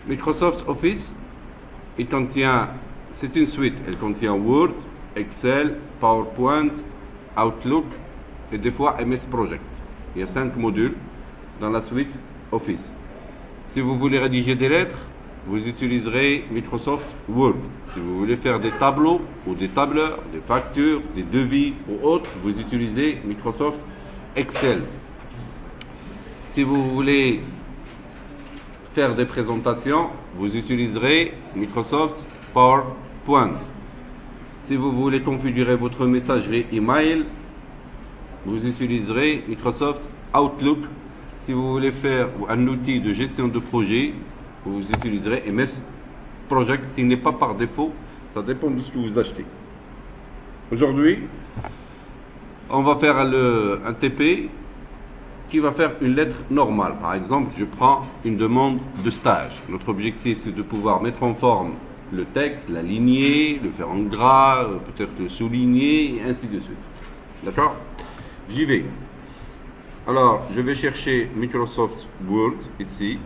Microsoft Office, il contient, c'est une suite, elle contient Word, Excel, PowerPoint, Outlook et des fois MS Project. Il y a 5 modules dans la suite Office. Si vous voulez rédiger des lettres, vous utiliserez Microsoft Word. Si vous voulez faire des tableaux ou des tableurs, des factures, des devis ou autres, vous utilisez Microsoft Excel. Si vous voulez faire des présentations, vous utiliserez Microsoft PowerPoint. Si vous voulez configurer votre messagerie email, vous utiliserez Microsoft Outlook. Si vous voulez faire un outil de gestion de projet, vous utiliserez MS Project, qui n'est pas par défaut, ça dépend de ce que vous achetez. Aujourd'hui, on va faire un TP qui va faire une lettre normale. Par exemple, je prends une demande de stage. Notre objectif, c'est de pouvoir mettre en forme le texte, l'aligner, le faire en gras, peut-être le souligner, et ainsi de suite. D'accord? J'y vais. Alors, je vais chercher Microsoft Word, ici.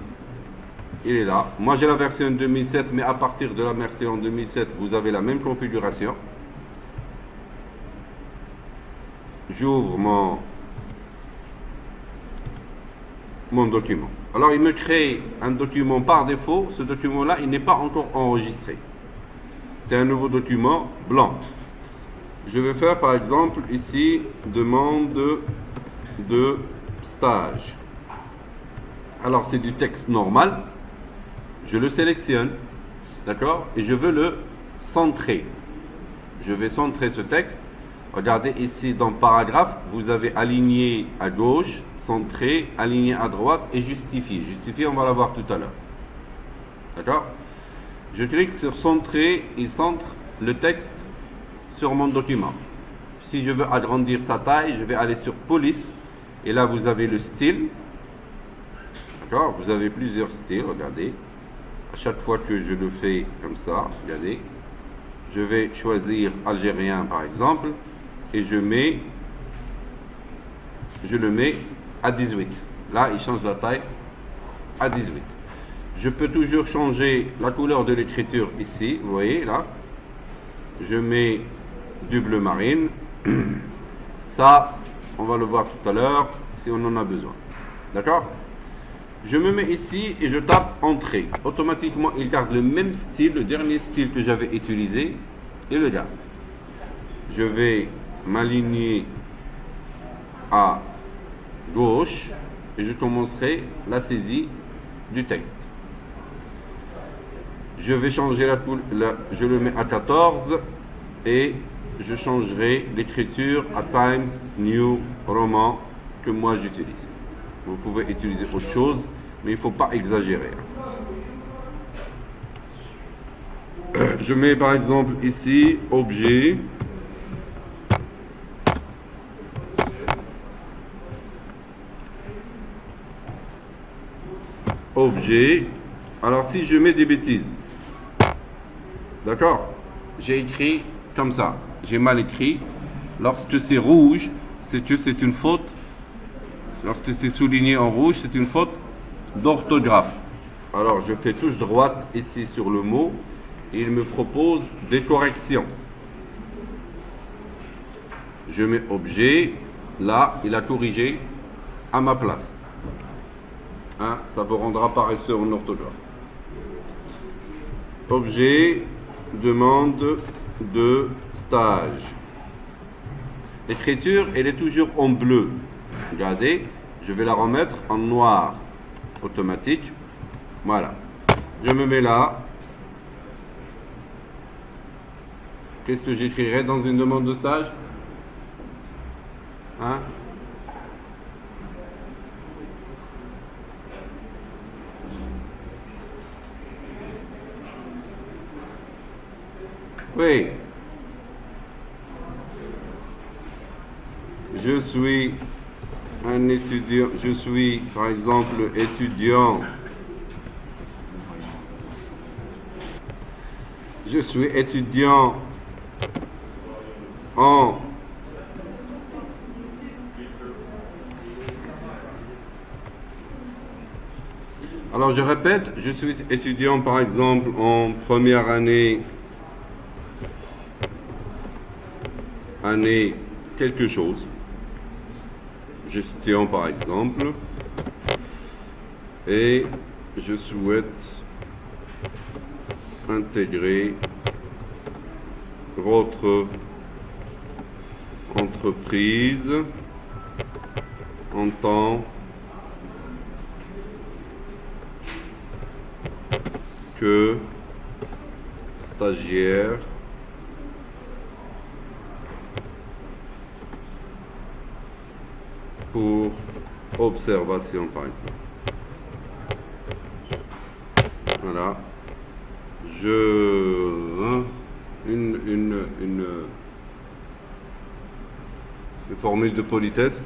Il est là. Moi, j'ai la version 2007, mais à partir de la version 2007, vous avez la même configuration. J'ouvre mon document. Alors, il me crée un document par défaut. Ce document-là, il n'est pas encore enregistré. C'est un nouveau document blanc. Je vais faire, par exemple, ici, demande de stage. Alors, c'est du texte normal. Je le sélectionne, d'accord? Et je veux le centrer. Je vais centrer ce texte. Regardez ici dans paragraphe, vous avez aligné à gauche, centré, aligné à droite et justifié. Justifié, on va la voir tout à l'heure. D'accord? Je clique sur centrer, il centre le texte sur mon document. Si je veux agrandir sa taille, je vais aller sur police. Et là, vous avez le style. D'accord? Vous avez plusieurs styles, regardez. À chaque fois que je le fais comme ça, regardez. Je vais choisir algérien, par exemple. Et je le mets à 18. Là, il change la taille à 18. Je peux toujours changer la couleur de l'écriture ici. Vous voyez, là. Je mets du bleu marine. Ça, on va le voir tout à l'heure si on en a besoin. D'accord? Je me mets ici et je tape Entrée. Automatiquement, il garde le même style, le dernier style que j'avais utilisé, et le garde. Je vais m'aligner à gauche et je commencerai la saisie du texte. Je vais changer la couleur, je le mets à 14 et je changerai l'écriture à Times New Roman que moi j'utilise. Vous pouvez utiliser autre chose, mais il ne faut pas exagérer. Je mets par exemple ici objet. Objet. Alors si je mets des bêtises, d'accord, j'ai écrit comme ça, j'ai mal écrit. Lorsque c'est rouge, c'est que c'est une faute. Lorsque c'est souligné en rouge, c'est une faute d'orthographe. Alors je fais touche droite ici sur le mot et il me propose des corrections. Je mets objet, là il a corrigé à ma place. Hein, ça vous rendra paresseux en orthographe. Objet, demande de stage. L'écriture, elle est toujours en bleu. Regardez, je vais la remettre en noir automatique. Voilà. Je me mets là. Qu'est-ce que j'écrirai dans une demande de stage? Hein? Oui. Je suis un étudiant, je suis par exemple étudiant. Je suis étudiant en Alors Alors je répète, je suis étudiant par exemple en première année quelque chose, gestion par exemple, et je souhaite intégrer votre entreprise en tant que stagiaire pour observation par exemple. Voilà. Une formule de politesse.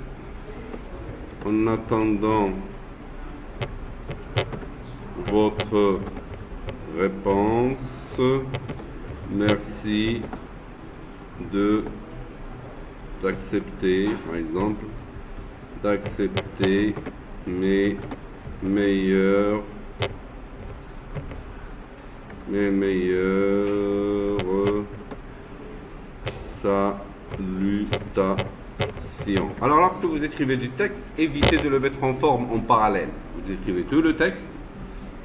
En attendant votre réponse, merci d'accepter, par exemple, d'accepter mes meilleures salutations. Alors lorsque vous écrivez du texte, évitez de le mettre en forme en parallèle. Vous écrivez tout le texte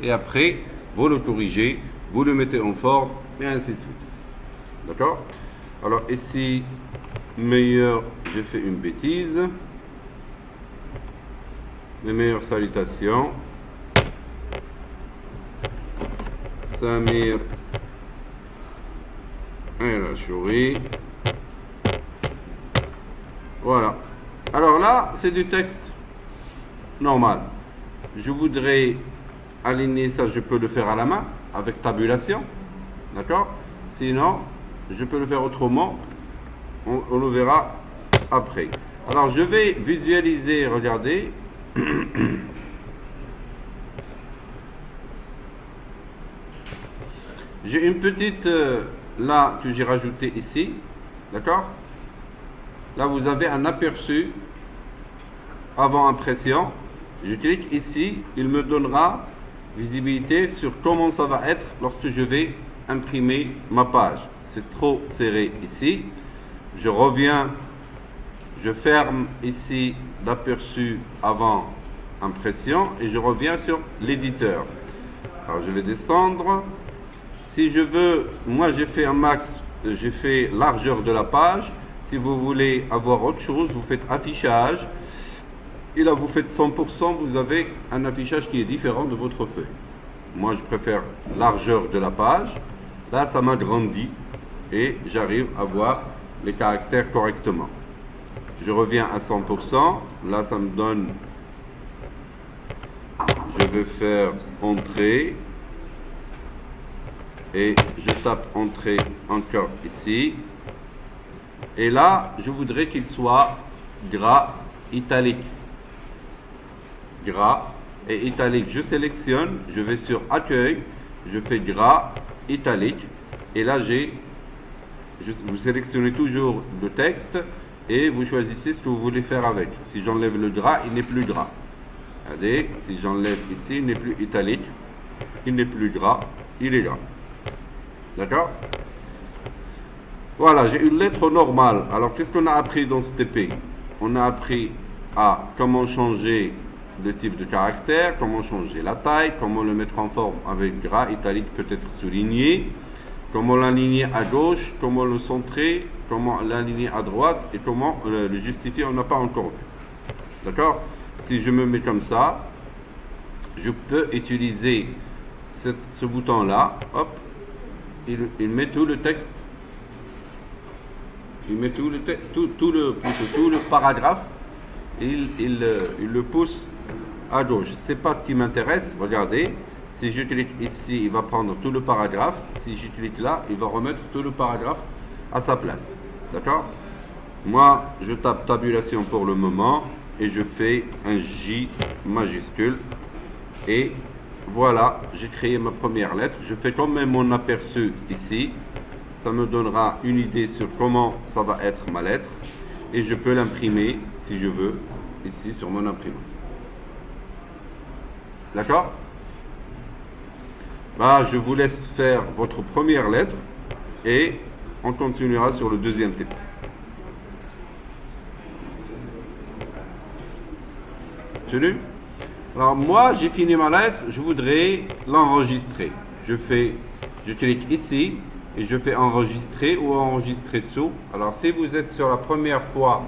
et après vous le corrigez, vous le mettez en forme et ainsi de suite. D'accord? Alors ici, meilleur, j'ai fait une bêtise. Mes meilleures salutations. Samir El Achouri. Voilà. Alors là, c'est du texte normal. Je voudrais aligner ça, je peux le faire à la main, avec tabulation. D'accord? Sinon, je peux le faire autrement. On le verra après. Alors, je vais visualiser, regardez. J'ai une petite là que j'ai rajouté ici, d'accord? Là vous avez un aperçu avant impression. Je clique ici, il me donnera visibilité sur comment ça va être lorsque je vais imprimer ma page. C'est trop serré ici. Je reviens, je ferme ici l'aperçu avant impression et je reviens sur l'éditeur. Alors je vais descendre. Si je veux, moi j'ai fait un max, j'ai fait largeur de la page. Si vous voulez avoir autre chose, vous faites affichage. Et là vous faites 100%, vous avez un affichage qui est différent de votre feuille. Moi je préfère largeur de la page. Là ça m'agrandit et j'arrive à voir les caractères correctement. Je reviens à 100%. Là ça me donne, je vais faire entrée. Et je tape entrée encore ici. Et là, je voudrais qu'il soit gras italique. Gras et italique. Je sélectionne, je vais sur accueil, je fais gras italique. Et là, vous sélectionnez toujours le texte et vous choisissez ce que vous voulez faire avec. Si j'enlève le gras, il n'est plus gras. Regardez, si j'enlève ici, il n'est plus italique. Il n'est plus gras, il est gras. D'accord? Voilà, j'ai une lettre normale. Alors, qu'est-ce qu'on a appris dans ce TP? On a appris à comment changer le type de caractère, comment changer la taille, comment le mettre en forme avec gras, italique, peut-être souligné, comment l'aligner à gauche, comment le centrer, comment l'aligner à droite et comment le justifier, on n'a pas encore vu. D'accord? Si je me mets comme ça, je peux utiliser ce bouton-là, hop, il met tout le texte, il met tout le paragraphe, et il le pousse à gauche. C'est pas ce qui m'intéresse. Regardez, si je clique ici, il va prendre tout le paragraphe. Si je clique là, il va remettre tout le paragraphe à sa place. D'accord? Moi, je tape tabulation pour le moment et je fais un J majuscule et voilà, j'ai créé ma première lettre. Je fais quand même mon aperçu ici. Ça me donnera une idée sur comment ça va être ma lettre. Et je peux l'imprimer, si je veux, ici sur mon imprimante. D'accord? Bah, je vous laisse faire votre première lettre et on continuera sur le deuxième type. Tenu? Alors moi, j'ai fini ma lettre, je voudrais l'enregistrer. Je clique ici et je fais enregistrer ou enregistrer sous. Alors si vous êtes sur la première fois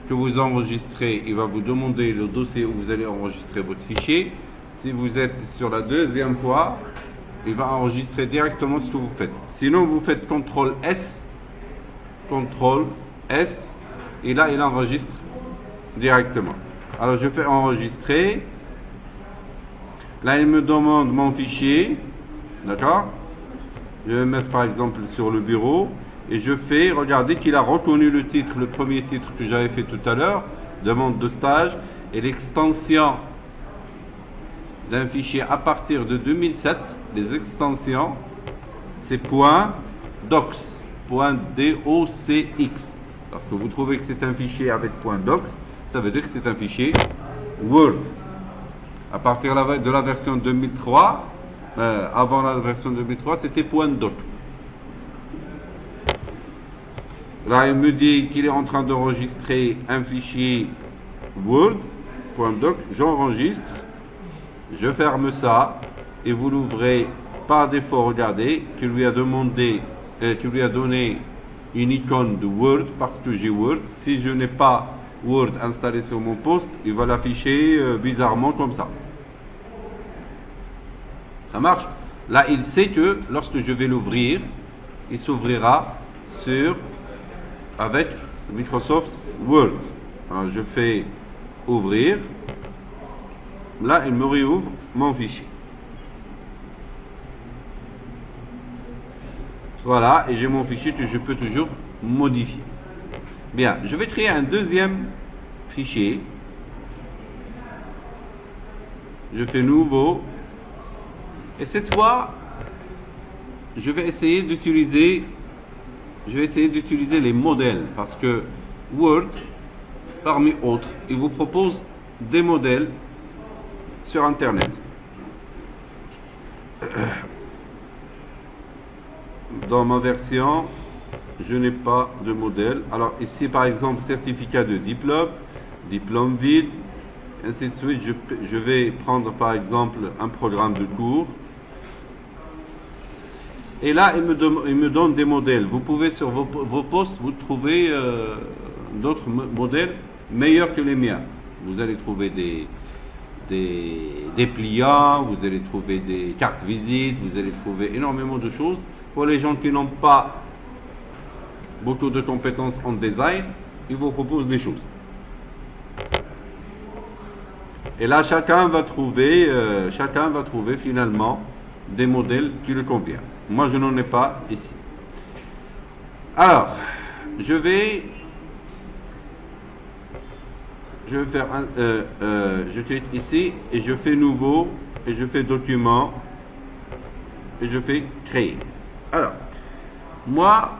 que vous enregistrez, il va vous demander le dossier où vous allez enregistrer votre fichier. Si vous êtes sur la deuxième fois, il va enregistrer directement ce que vous faites. Sinon, vous faites CTRL S, et là, il enregistre directement. Alors, je fais enregistrer. Là, il me demande mon fichier. D'accord? Je vais mettre par exemple sur le bureau. Et je fais, regardez qu'il a reconnu le titre, le premier titre que j'avais fait tout à l'heure, demande de stage, et l'extension d'un fichier à partir de 2007, les extensions, c'est .docs, .docx. Parce que vous trouvez que c'est un fichier avec .docs, ça veut dire que c'est un fichier Word. À partir de la version 2003, avant la version 2003, c'était .doc. Là, il me dit qu'il est en train d'enregistrer un fichier Word, .doc, j'enregistre, je ferme ça, et vous l'ouvrez par défaut, regardez, qui lui a donné une icône de Word, parce que j'ai Word. Si je n'ai pas Word installé sur mon poste, il va l'afficher bizarrement comme ça. Ça marche? Là, il sait que lorsque je vais l'ouvrir, il s'ouvrira avec Microsoft Word. Alors, je fais ouvrir. Là, il me réouvre mon fichier. Voilà, et j'ai mon fichier que je peux toujours modifier. Bien, je vais créer un deuxième fichier. Je fais nouveau. Et cette fois, je vais essayer d'utiliser les modèles, parce que Word, parmi autres, il vous propose des modèles sur Internet. Dans ma version, je n'ai pas de modèle. Alors ici, par exemple, certificat de diplôme vide, ainsi de suite. Je vais prendre par exemple un programme de cours. Et là, il me donne des modèles. Vous pouvez sur vos postes, vous trouvez d'autres modèles meilleurs que les miens. Vous allez trouver des pliants, vous allez trouver des cartes visites, vous allez trouver énormément de choses. Pour les gens qui n'ont pas beaucoup de compétences en design, ils vous proposent des choses. Et là, chacun va trouver finalement des modèles qui lui conviennent. Moi, je n'en ai pas ici. Alors, je vais faire je clique ici et je fais nouveau et je fais document et je fais créer. Alors, moi,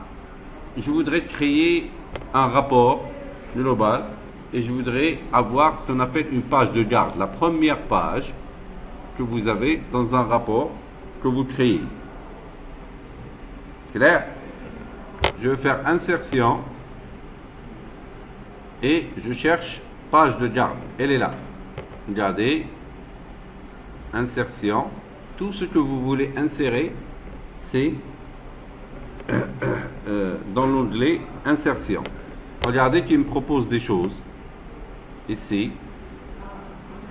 je voudrais créer un rapport global et je voudrais avoir ce qu'on appelle une page de garde, la première page que vous avez dans un rapport que vous créez. Clair? Je vais faire insertion et je cherche page de garde. Elle est là. Regardez, insertion. Tout ce que vous voulez insérer, c'est dans l'onglet insertion. Regardez qu'il me propose des choses. Ici,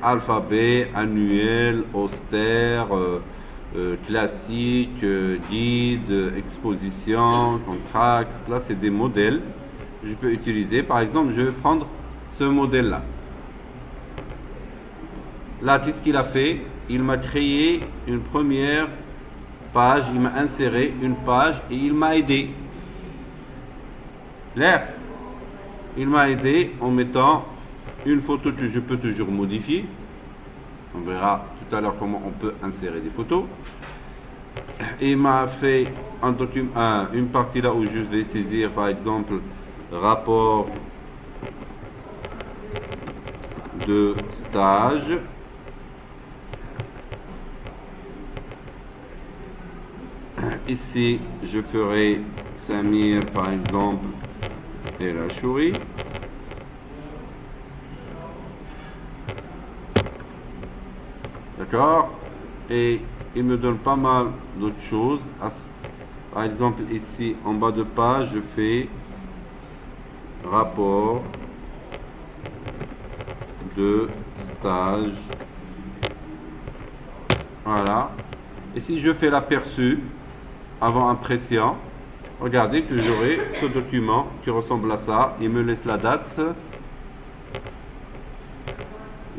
alphabet, annuel, austère, classique, guide, exposition, contract. Là, c'est des modèles que je peux utiliser. Par exemple, je vais prendre ce modèle-là. Là, qu'est-ce qu'il a fait? Il m'a créé une première page, il m'a inséré une page et il m'a aidé. Clair? Il m'a aidé en mettant une photo que je peux toujours modifier. On verra tout à l'heure comment on peut insérer des photos. Et il m'a fait une partie là où je vais saisir par exemple rapport de stage. Ici, je ferai Samir, par exemple, et la souris. D'accord? Et il me donne pas mal d'autres choses. Par exemple, ici, en bas de page, je fais rapport de stage. Voilà. Et si je fais l'aperçu avant impression, regardez que j'aurai ce document qui ressemble à ça. Il me laisse la date.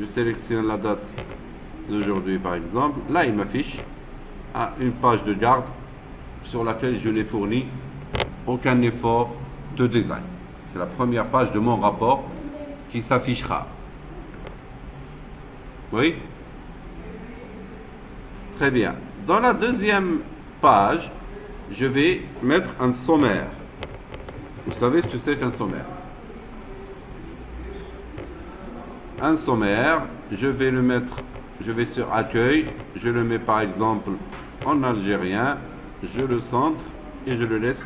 Je sélectionne la date d'aujourd'hui par exemple. Là, il m'affiche une page de garde sur laquelle je n'ai fourni aucun effort de design. C'est la première page de mon rapport qui s'affichera. Oui? Très bien. Dans la deuxième page, je vais mettre un sommaire. Vous savez ce que c'est qu'un sommaire? Un sommaire, je vais le mettre, je vais sur accueil, je le mets par exemple en algérien, je le centre et je le laisse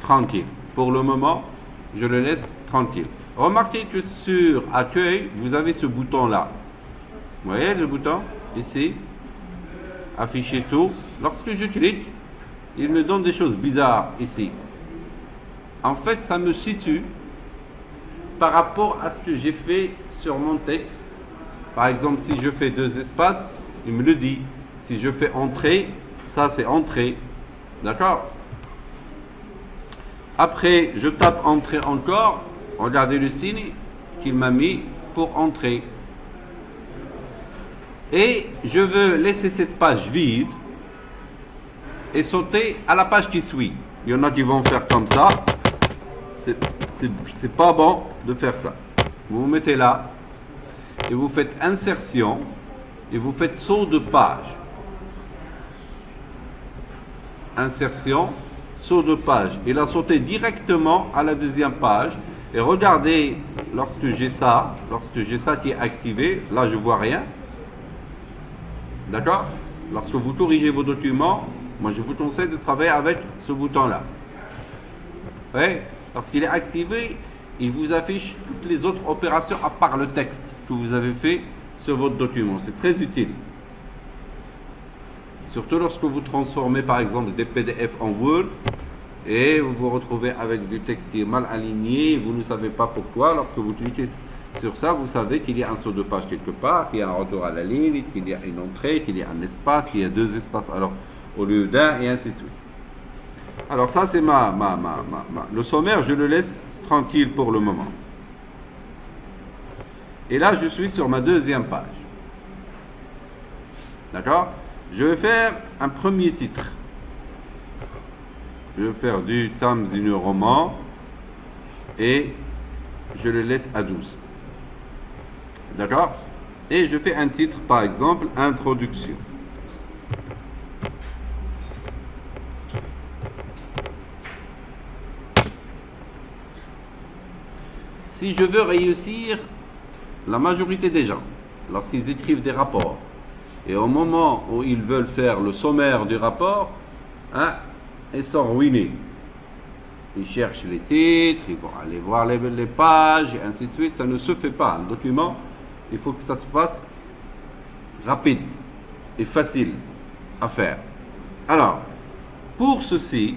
tranquille. Pour le moment, je le laisse tranquille. Remarquez que sur accueil, vous avez ce bouton là. Vous voyez le bouton ici? Afficher tout. Lorsque je clique, il me donne des choses bizarres ici. En fait, ça me situe par rapport à ce que j'ai fait sur mon texte. Par exemple, si je fais 2 espaces, il me le dit. Si je fais entrée, ça c'est entrée. D'accord? Après, je tape entrée encore. Regardez le signe qu'il m'a mis pour entrer. Et je veux laisser cette page vide et sauter à la page qui suit. Il y en a qui vont faire comme ça. C'est pas bon de faire ça. Vous vous mettez là et vous faites insertion et vous faites saut de page. Insertion, saut de page. Il a sauté directement à la deuxième page. Et regardez, lorsque j'ai ça qui est activé, là je vois rien. D'accord? Lorsque vous corrigez vos documents, moi je vous conseille de travailler avec ce bouton-là. Oui? Lorsqu'il est activé, il vous affiche toutes les autres opérations à part le texte que vous avez fait sur votre document. C'est très utile. Surtout lorsque vous transformez par exemple des PDF en Word et vous vous retrouvez avec du texte qui est mal aligné, vous ne savez pas pourquoi. Lorsque vous cliquez sur ça, vous savez qu'il y a un saut de page quelque part, qu'il y a un retour à la ligne, qu'il y a une entrée, qu'il y a un espace, qu'il y a 2 espaces alors au lieu d'un, et ainsi de suite. Alors ça c'est le sommaire, je le laisse tranquille pour le moment. Et là je suis sur ma deuxième page. D'accord? Je vais faire un premier titre. Je vais faire du Tamzini roman et je le laisse à 12. D'accord? Et je fais un titre par exemple, introduction. Si je veux réussir, la majorité des gens, lorsqu'ils écrivent des rapports, et au moment où ils veulent faire le sommaire du rapport, ils sont ruinés. Ils cherchent les titres, ils vont aller voir les pages, et ainsi de suite. Ça ne se fait pas. Un document, il faut que ça se fasse rapide et facile à faire. Alors, pour ceci,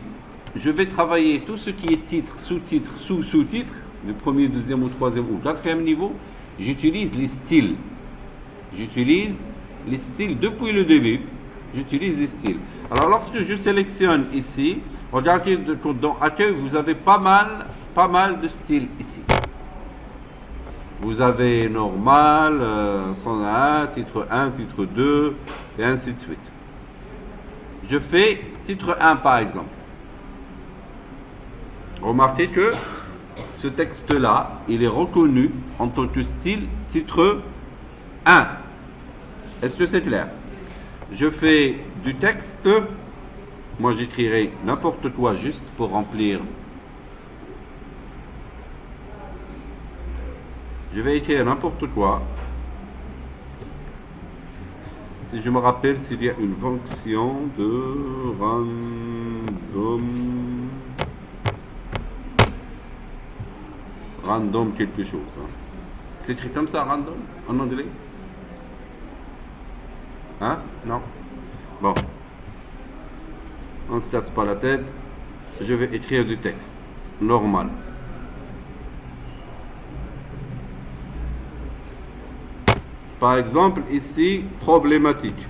je vais travailler tout ce qui est titre, sous-titre, sous-sous-titre, du premier, deuxième ou troisième ou quatrième niveau. J'utilise les styles. J'utilise les styles depuis le début. J'utilise les styles. Alors, lorsque je sélectionne ici, regardez dans accueil, vous avez pas mal de styles ici. Vous avez normal, 101, titre 1, titre 2, et ainsi de suite. Je fais titre 1 par exemple. Remarquez que ce texte-là, il est reconnu en tant que style titre 1. Est-ce que c'est clair? Je fais du texte, moi j'écrirai n'importe quoi juste pour remplir. Je vais écrire n'importe quoi. Si je me rappelle s'il y a une fonction de random quelque chose. Hein. C'est écrit comme ça, random, en anglais? Hein? Non? Bon. On ne se casse pas la tête. Je vais écrire du texte. Normal. Par exemple, ici, problématique.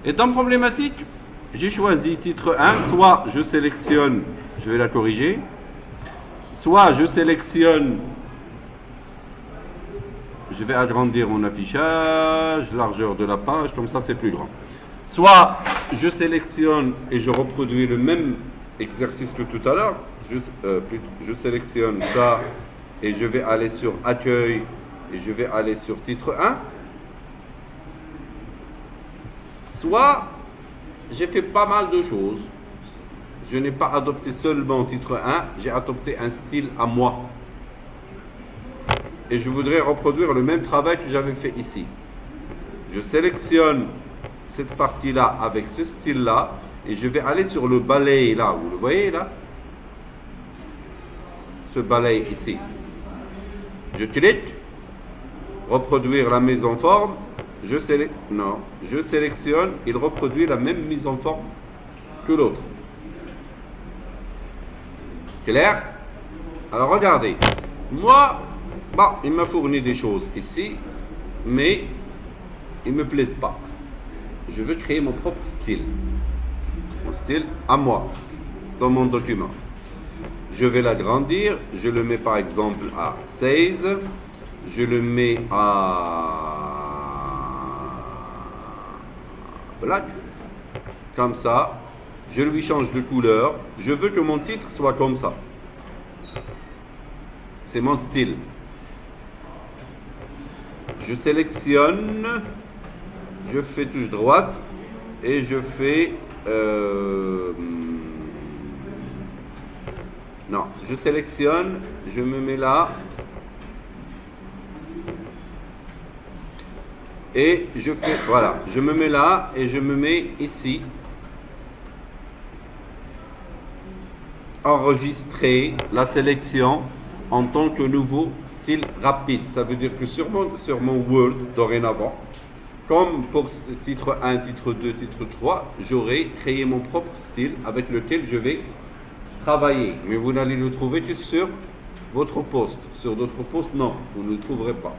Et dans problématique, j'ai choisi titre 1, soit je sélectionne, je vais la corriger, soit je sélectionne, je vais agrandir mon affichage, largeur de la page, comme ça c'est plus grand. Soit je sélectionne et je reproduis le même exercice que tout à l'heure, je sélectionne ça et je vais aller sur accueil et je vais aller sur titre 1. Soit j'ai fait pas mal de choses. Je n'ai pas adopté seulement titre 1, j'ai adopté un style à moi. Et je voudrais reproduire le même travail que j'avais fait ici. Je sélectionne cette partie-là avec ce style-là et je vais aller sur le balai là. Vous le voyez là? Ce balai ici. Je clique, reproduire la mise en forme. Je sélectionne, il reproduit la même mise en forme que l'autre. Clair? Alors regardez, moi, il m'a fourni des choses ici, mais ils ne me plaisent pas. Je veux créer mon propre style. Mon style à moi, dans mon document. Je vais l'agrandir, je le mets par exemple à 16, je le mets à black, comme ça, je lui change de couleur, je veux que mon titre soit comme ça. C'est mon style. Je sélectionne, je fais touche droite et je fais non, je sélectionne, je me mets là et je fais, voilà, je me mets là et je me mets ici. Enregistrer la sélection en tant que nouveau style rapide. Ça veut dire que sur mon Word, dorénavant, comme pour titre 1, titre 2, titre 3, j'aurai créé mon propre style avec lequel je vais travailler. Mais vous n'allez le trouver que sur votre poste. Sur d'autres postes, non, vous ne le trouverez pas.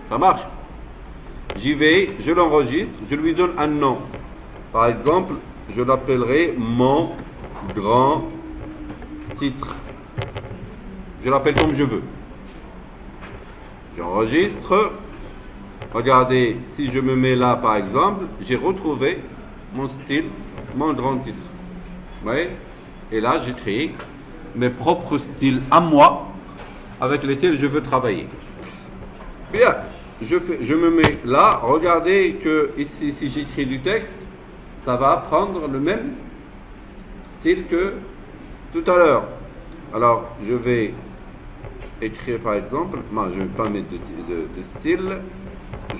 Ça marche? J'y vais, je l'enregistre, je lui donne un nom. Par exemple, je l'appellerai mon grand titre. Je l'appelle comme je veux. J'enregistre. Regardez, si je me mets là par exemple, j'ai retrouvé mon style, mon grand titre. Vous voyez? Et là, j'ai créé mes propres styles à moi avec lesquels je veux travailler. Bien, je me mets là. Regardez que ici, si j'écris du texte, ça va prendre le même style que tout à l'heure. Alors, je vais écrire par exemple, moi je ne vais pas mettre de style,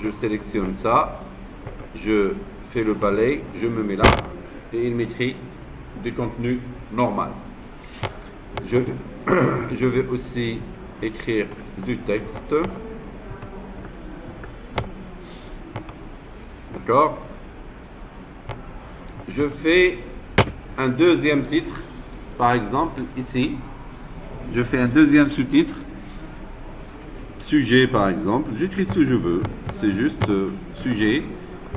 je sélectionne ça, je fais le balai, je me mets là, et il m'écrit du contenu normal. Je vais aussi écrire du texte. D'accord? Je fais un deuxième titre, par exemple ici, je fais un deuxième sous-titre, sujet par exemple, j'écris ce que je veux, c'est juste sujet,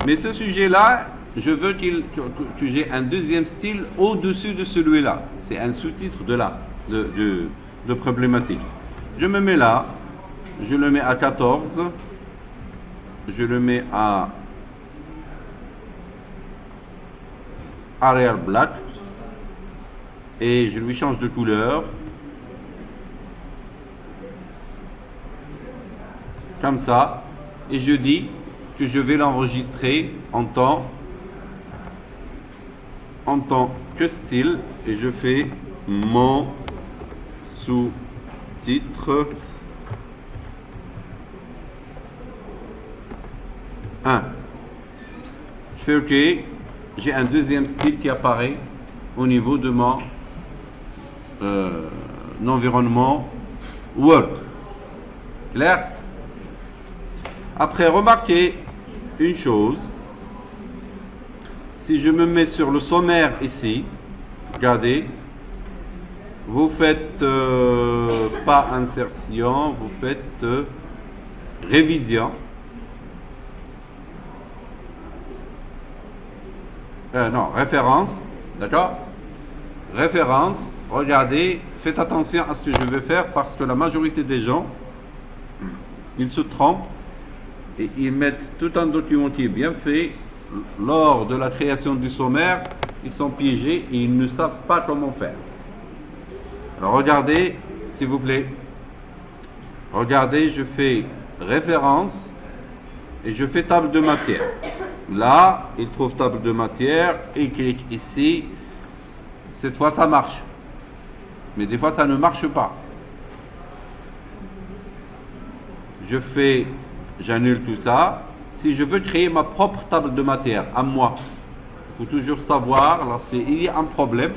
mais ce sujet-là, je veux que j'ai un deuxième style au-dessus de celui-là, c'est un sous-titre de là, de problématique. Je me mets là, je le mets à 14, je le mets à Arial Black et je lui change de couleur comme ça et je dis que je vais l'enregistrer en tant que style et je fais mon sous-titre 1. Je fais OK. J'ai un deuxième style qui apparaît au niveau de mon environnement Word. Clair? Après, remarquez une chose. Si je me mets sur le sommaire ici, regardez, vous faites pas insertion, vous faites révision. Non, référence, d'accord? Référence, regardez, faites attention à ce que je vais faire parce que la majorité des gens, ils se trompent et ils mettent tout un document qui est bien fait. Lors de la création du sommaire, ils sont piégés et ils ne savent pas comment faire. Alors regardez, s'il vous plaît. Regardez, je fais référence et je fais table de matière. Là, il trouve table de matière, il clique ici. Cette fois, ça marche. Mais des fois, ça ne marche pas. J'annule tout ça. Si je veux créer ma propre table de matière à moi, il faut toujours savoir, lorsqu'il y a un problème,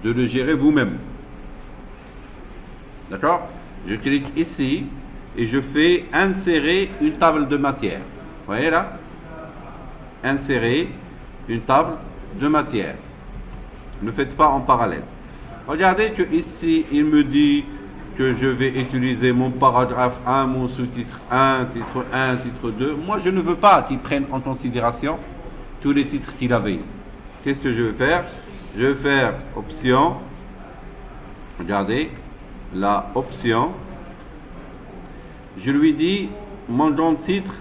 de le gérer vous-même. D'accord? Je clique ici et je fais insérer une table de matière. Vous voyez là? Insérer une table de matière. Ne faites pas en parallèle. Regardez que ici, il me dit que je vais utiliser mon paragraphe 1, mon sous-titre 1, titre 2. Moi, je ne veux pas qu'il prenne en considération tous les titres qu'il avait. Qu'est-ce que je vais faire? Je vais faire option. Regardez, la option. Je lui dis, mon grand titre,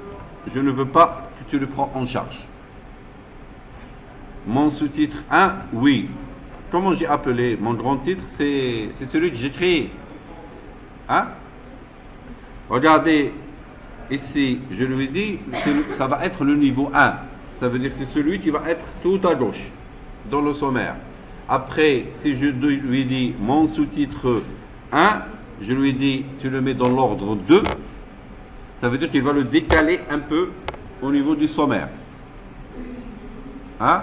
je ne veux pas que tu le prends en charge. Mon sous-titre 1, oui. Comment j'ai appelé mon grand titre? C'est celui que j'ai créé. Hein? Regardez, ici, je lui dis, ça va être le niveau 1. Ça veut dire que c'est celui qui va être tout à gauche, dans le sommaire. Après, si je lui dis mon sous-titre 1, je lui dis, tu le mets dans l'ordre 2, ça veut dire qu'il va le décaler un peu au niveau du sommaire. Hein?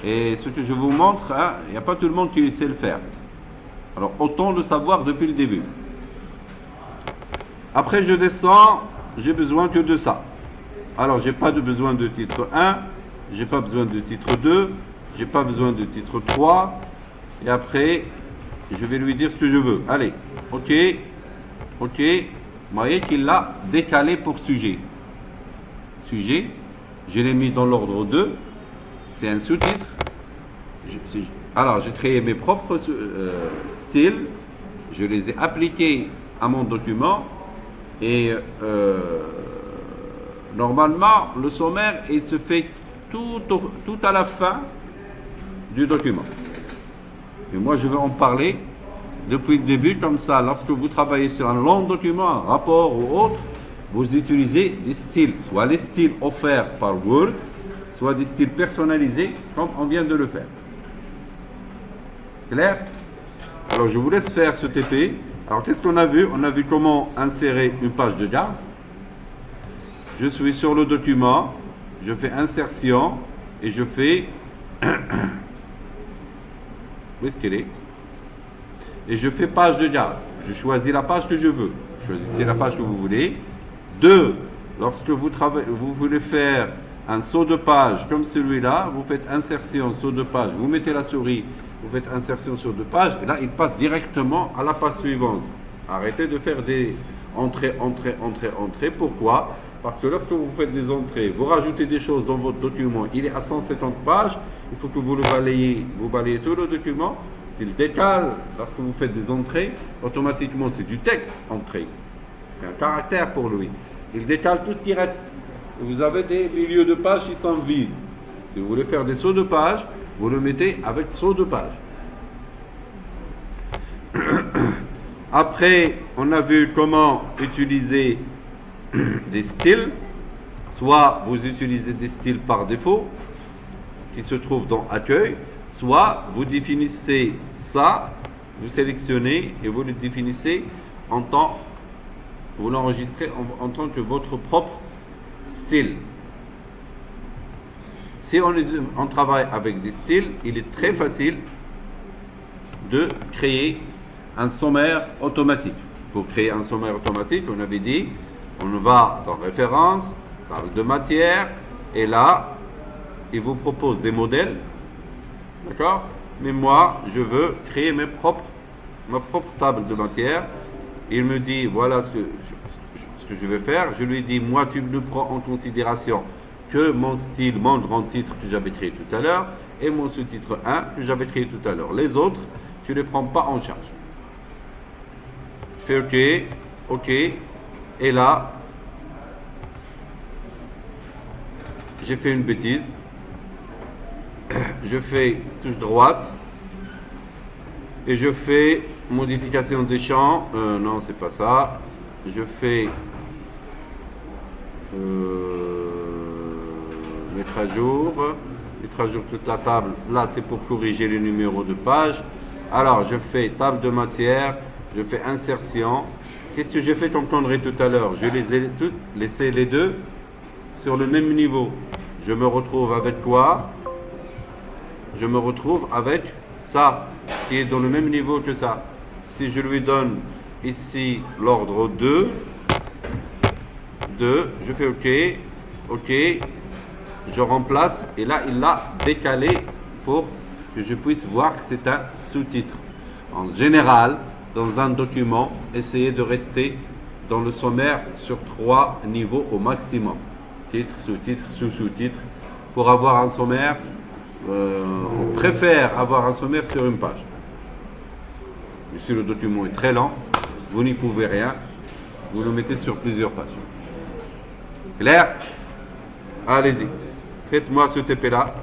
Et ce que je vous montre, hein, il n'y a pas tout le monde qui sait le faire. Alors, autant le savoir depuis le début. Après, je descends, j'ai besoin que de ça. Alors, j'ai pas de besoin de titre 1, j'ai pas besoin de titre 2, j'ai pas besoin de titre 3. Et après, je vais lui dire ce que je veux. Allez, OK, OK. Vous voyez qu'il l'a décalé pour sujet. Sujet, je l'ai mis dans l'ordre 2. C'est un sous-titre. Alors, j'ai créé mes propres styles. Je les ai appliqués à mon document. Et normalement, le sommaire, il se fait tout à la fin du document. Et moi, je vais en parler depuis le début, comme ça, lorsque vous travaillez sur un long document, un rapport ou autre, vous utilisez des styles, soit les styles offerts par Word, soit des styles personnalisés, comme on vient de le faire. Clair? Alors, je vous laisse faire ce TP. Alors, qu'est-ce qu'on a vu? On a vu comment insérer une page de garde. Je suis sur le document, je fais insertion et je fais... Où est-ce qu'elle est? Et je fais page de garde. Je choisis la page que je veux. Choisissez la page que vous voulez. 2. Lorsque vous voulez faire un saut de page comme celui-là, vous faites insertion, saut de page, vous mettez la souris, vous faites insertion sur 2 pages, et là, il passe directement à la page suivante. Arrêtez de faire des entrées. Pourquoi? Parce que lorsque vous faites des entrées, vous rajoutez des choses dans votre document, il est à 150 pages, il faut que vous balayez tout le document. S'il décale, lorsque vous faites des entrées, automatiquement, c'est du texte entrée. Il y a un caractère pour lui. Il décale tout ce qui reste. Vous avez des milieux de pages qui sont vides. Si vous voulez faire des sauts de page, vous le mettez avec saut de page. Après, on a vu comment utiliser des styles. Soit vous utilisez des styles par défaut, qui se trouvent dans Accueil, soit vous définissez ça vous sélectionnez et vous le définissez en tant, vous l'enregistrez en tant que votre propre style. Si on travaille avec des styles, il est très facile de créer un sommaire automatique. Pour créer un sommaire automatique, on avait dit, on va dans référence, table de matière, et là, il vous propose des modèles, d'accord? Mais moi, je veux créer ma propre table de matière. Il me dit, voilà ce que je vais faire. Je lui dis, moi, tu ne prends en considération que mon style, mon grand titre que j'avais créé tout à l'heure, et mon sous-titre 1 que j'avais créé tout à l'heure. Les autres, tu ne les prends pas en charge. Je fais OK, et là, j'ai fait une bêtise. Je fais touche droite, et je fais modification des champs. Non, c'est pas ça. Je fais mettre à jour toute la table. Là, c'est pour corriger les numéros de page. Alors, je fais table de matière, je fais insertion. Qu'est-ce que j'ai fait comme connerie tout à l'heure? Je les ai toutes laissées les deux sur le même niveau. Je me retrouve avec quoi? Je me retrouve avec ça, qui est dans le même niveau que ça. Si je lui donne ici l'ordre 2, je fais OK, je remplace, et là, il l'a décalé pour que je puisse voir que c'est un sous-titre. En général, dans un document, essayez de rester dans le sommaire sur 3 niveaux au maximum. Titre, sous-titre, sous-sous-titre. Pour avoir un sommaire, on préfère avoir un sommaire sur une page. Mais si le document est très lent, vous n'y pouvez rien, vous le mettez sur plusieurs pages. Clair? Allez-y, faites-moi ce TP là.